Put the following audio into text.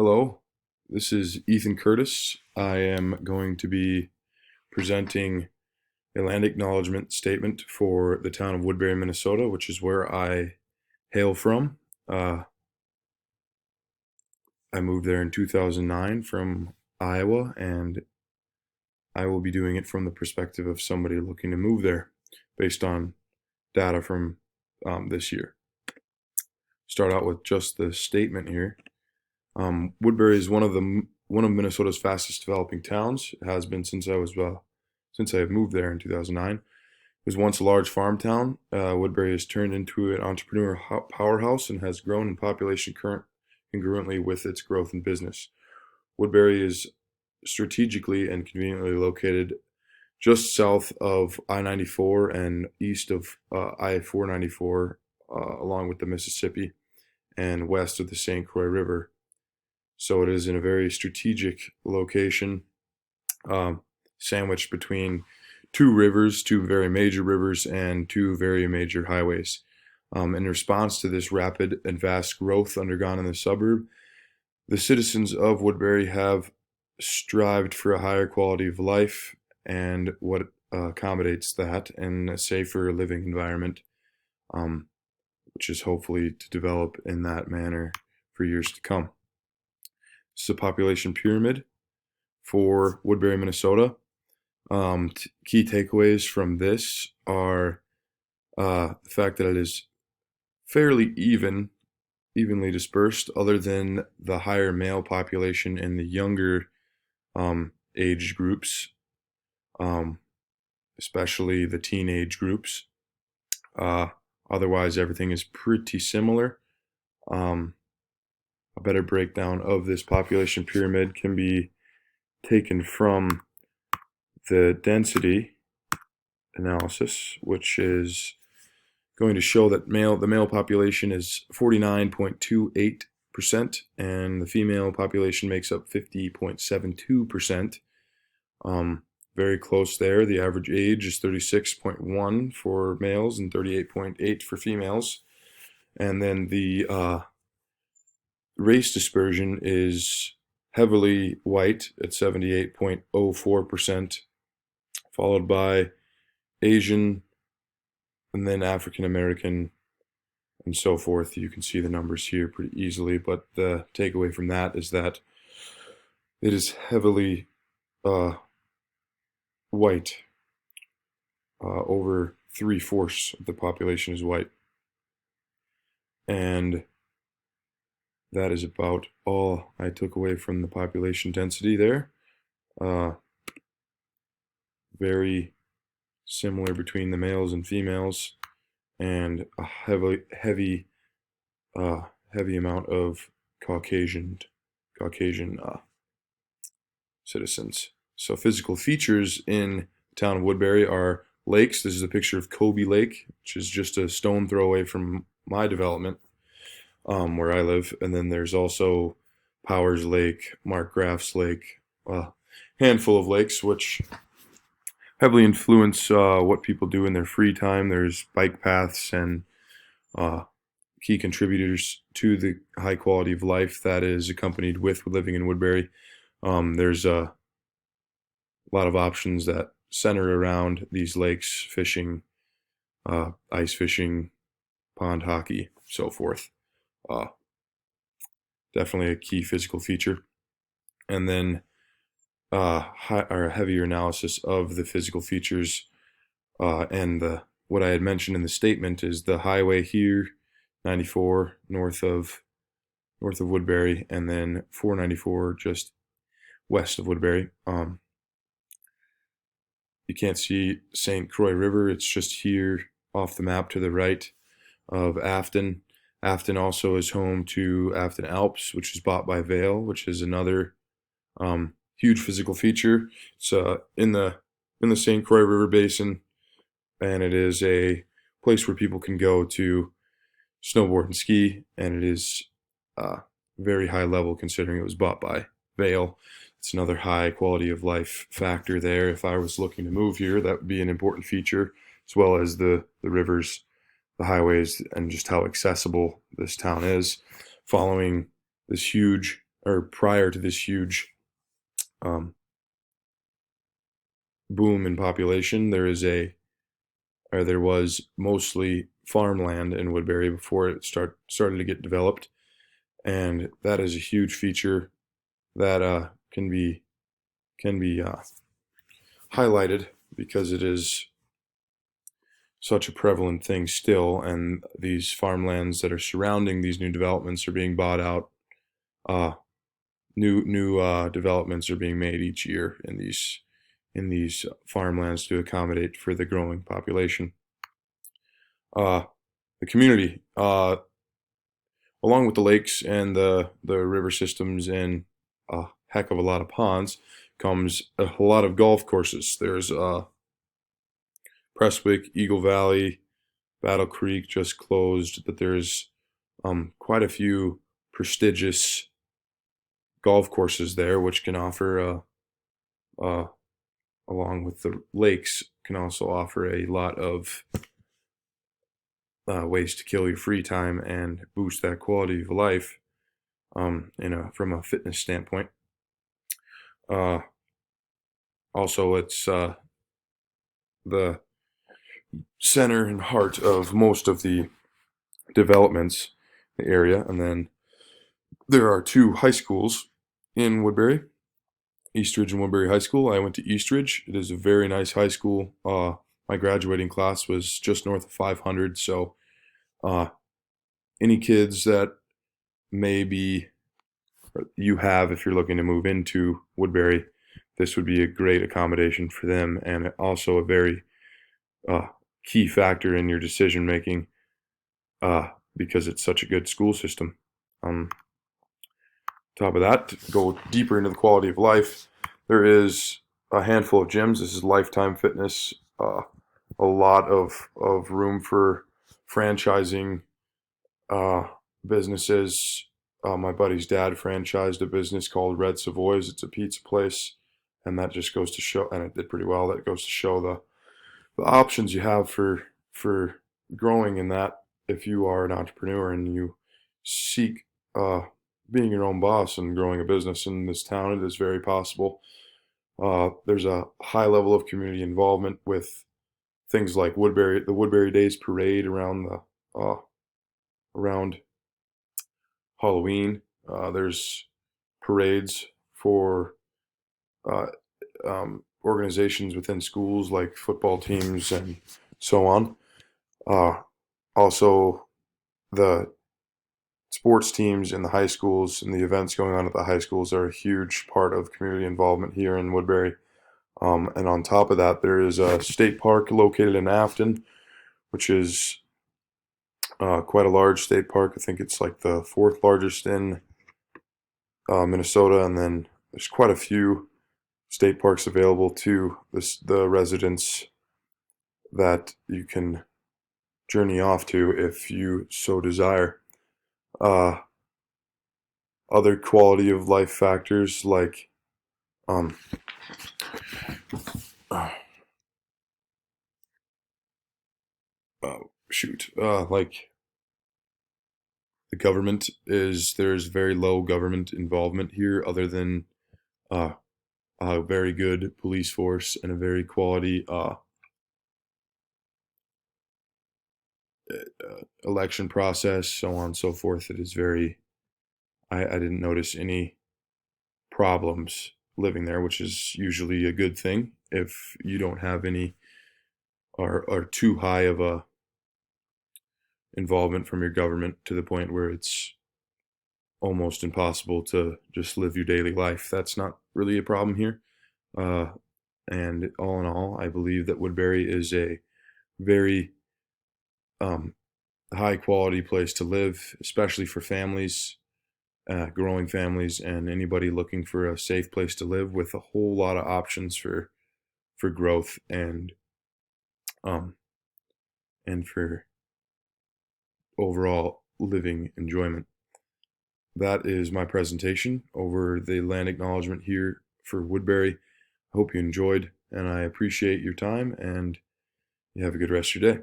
Hello, this is Ethan Curtis. I am going to be presenting a land acknowledgement statement for the town of Woodbury, Minnesota, which is where I hail from. I moved there in 2009 from Iowa, and I will be doing it from the perspective of somebody looking to move there based on data from this year. Start out with just the statement here. Woodbury is one of Minnesota's fastest developing towns. It has been since I moved there in 2009. It was once a large farm town. Woodbury has turned into an entrepreneur powerhouse and has grown in population congruently with its growth in business. Woodbury is strategically and conveniently located just south of I-94 and east of I-494, along with the Mississippi, and west of the St. Croix River. So it is in a very strategic location, sandwiched between two rivers, two very major rivers, and two very major highways. In response to this rapid and vast growth undergone in the suburb, the citizens of Woodbury have strived for a higher quality of life and what accommodates that, and a safer living environment, which is hopefully to develop in that manner for years to come. This is a population pyramid for Woodbury, Minnesota. Key takeaways from this are the fact that it is fairly evenly dispersed, other than the higher male population and the younger age groups, especially the teenage groups. Otherwise, everything is pretty similar. A better breakdown of this population pyramid can be taken from the density analysis, which is going to show that the male population is 49.28%, and the female population makes up 50.72%. Very close there. The average age is 36.1 for males and 38.8 for females. And then the race dispersion is heavily white at 78.04%, followed by Asian, and then African American, and so forth. You can see the numbers here pretty easily, but the takeaway from that is that it is heavily white. Over 3/4 of the population is white. And that is about all I took away from the population density there. Very similar between the males and females, and a heavy amount of Caucasian citizens. So physical features in the town of Woodbury are lakes. This is a picture of Kobe Lake, which is just a stone throw away from my development, where I live. And then there's also Powers Lake, Mark Graff's Lake, a handful of lakes which heavily influence what people do in their free time. There's bike paths and key contributors to the high quality of life that is accompanied with living in Woodbury. There's a lot of options that center around these lakes: fishing, ice fishing, pond hockey, so forth. Definitely a key physical feature. And then a heavier analysis of the physical features, and what I had mentioned in the statement is the highway here, 94 north of Woodbury, and then 494 just west of Woodbury. You can't see St. Croix River. It's just here off the map to the right of Afton. Afton also is home to Afton Alps, which is bought by Vail, which is another huge physical feature. It's in the St. Croix River Basin, and it is a place where people can go to snowboard and ski, and it is very high level considering it was bought by Vail. It's another high quality of life factor there. If I was looking to move here, that would be an important feature, as well as the rivers, the highways, and just how accessible this town is. Following this huge or prior to this huge um, boom in population, there was mostly farmland in Woodbury before it started to get developed, and that is a huge feature that can be highlighted because it is such a prevalent thing still, and these farmlands that are surrounding these new developments are being bought out. Uh, new developments are being made each year in these farmlands to accommodate for the growing population. Uh, the community, along with the lakes and the river systems and a heck of a lot of ponds, comes a lot of golf courses. There's Prestwick, Eagle Valley, Battle Creek just closed, but there's quite a few prestigious golf courses there, which can offer, along with the lakes, can also offer a lot of ways to kill your free time and boost that quality of life from a fitness standpoint. Uh, Also, it's the center and heart of most of the developments in the area. And then there are two high schools in Woodbury, Eastridge and Woodbury High School. I went to Eastridge. It is a very nice high school. My graduating class was just north of 500. So uh, any kids that maybe you have, if you're looking to move into Woodbury, this would be a great accommodation for them, and also a very uh, key factor in your decision making because it's such a good school system. Um, Top of that, to go deeper into the quality of life, there is a handful of gyms. This is Lifetime Fitness. A lot of room for franchising uh, businesses. My buddy's dad franchised a business called Red Savoy's. It's a pizza place, and that just goes to show, and it did pretty well. That goes to show the options you have for growing in that if you are an entrepreneur and you seek being your own boss and growing a business in this town. It is very possible. There's a high level of community involvement with things like the Woodbury Days Parade around Halloween. There's parades for uh, organizations within schools like football teams and so on. Uh, Also, the sports teams in the high schools and the events going on at the high schools are a huge part of community involvement here in Woodbury. And on top of that, there is a state park located in Afton, which is quite a large state park. I think it's like the fourth largest in Minnesota, and then there's quite a few state parks available to the residents that you can journey off to if you so desire. Uh, Other quality of life factors like um, uh, like the government there's very low government involvement here, other than uh, a very good police force and a very quality election process, so on and so forth. It is very, I didn't notice any problems living there, which is usually a good thing if you don't have any or too high of a involvement from your government to the point where it's almost impossible to just live your daily life. That's not really a problem here. Uh, and all in all, I believe that Woodbury is a very um, high quality place to live, especially for families, growing families, and anybody looking for a safe place to live with a whole lot of options for growth um, and for overall living enjoyment. That is my presentation over the land acknowledgement here for Woodbury. I hope you enjoyed, and I appreciate your time, and you have a good rest of your day.